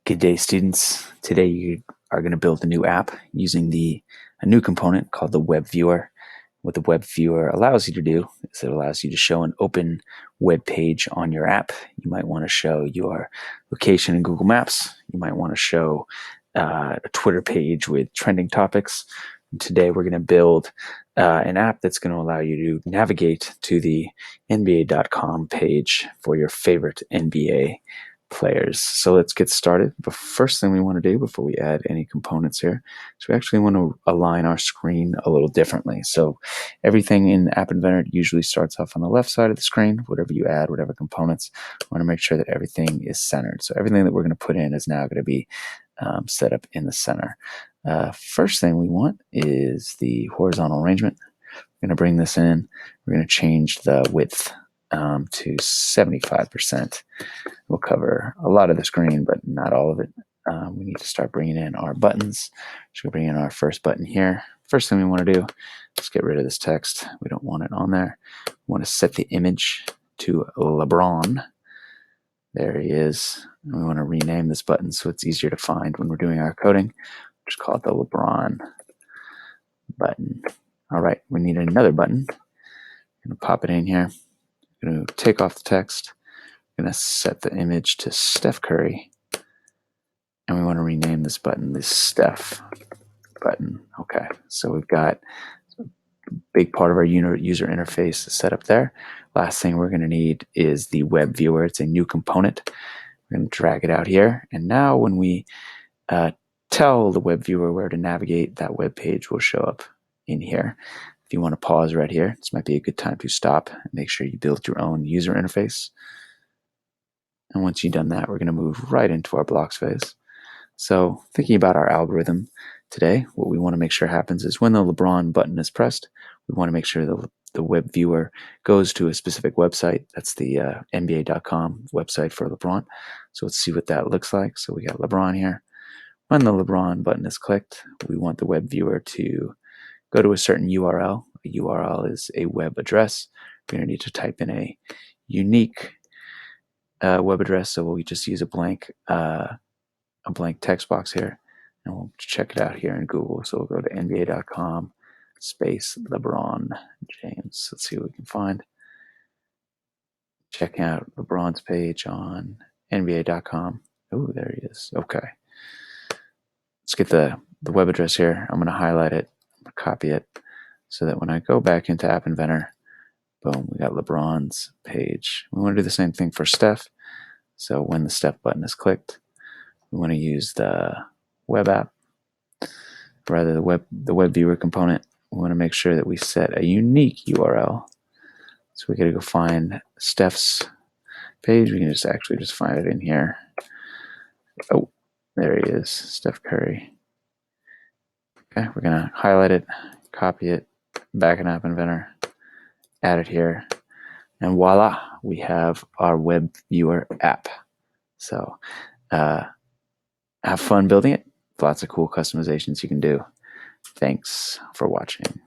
Good day, students. Today you are going to build a new app using a new component called the Webviewer. What the Webviewer allows you to do is it allows you to show an open web page on your app. You might want to show your location in Google Maps. You might want to show a Twitter page with trending topics. And today we're going to build an app that's going to allow you to navigate to the NBA.com page for your favorite NBA players. So let's get started. The first thing we want to do before we add any components here is we actually want to align our screen a little differently. So everything in App Inventor usually starts off on the left side of the screen. Whatever you add, whatever components, we want to make sure that everything is centered. So everything that we're going to put in is now going to be set up in the center. First thing we want is the horizontal arrangement. We're going to bring this in. We're going to change the width to 75%. We'll cover a lot of the screen, but not all of it. We need to start bringing in our buttons. So we'll bring in our first button here. First thing we want to do is get rid of this text. We don't want it on there. We want to set the image to LeBron. There he is. And we want to rename this button so it's easier to find when we're doing our coding. Just call it the LeBron button. All right, we need another button. I'm going to pop it in here. I'm going to take off the text. I'm going to set the image to Steph Curry. And we want to rename this button the Steph button. Okay, so we've got a big part of our user interface set up there. Last thing we're going to need is the web viewer. It's a new component. We're going to drag it out here. And now when we tell the web viewer where to navigate, that web page will show up in here. If you want to pause right here, this might be a good time to stop and make sure you build your own user interface. And once you've done that, we're going to move right into our blocks phase. So thinking about our algorithm today, what we want to make sure happens is when the LeBron button is pressed, we want to make sure the web viewer goes to a specific website. That's the NBA.com website for LeBron. So let's see what that looks like. So we got LeBron here. When the LeBron button is clicked, we want the web viewer to go to a certain URL. A URL is a web address. We're going to need to type in a unique web address, so we'll just use a blank text box here, and we'll check it out here in Google. So we'll go to nba.com space LeBron James. Let's see what we can find. Check out LeBron's page on nba.com. Oh, there he is. Okay. Let's get the web address here. I'm going to highlight it, copy it, so that when I go back into App Inventor, boom, we got LeBron's page. We want to do the same thing for Steph. So when the Steph button is clicked, we want to use the web app, rather the web viewer component. We want to make sure that we set a unique URL. So we got to go find Steph's page. We can just find it in here. Oh, there he is, Steph Curry. Okay, we're gonna highlight it, copy it, back in App Inventor, add it here, and voila, we have our web viewer app. So have fun building it. Lots of cool customizations you can do. Thanks for watching.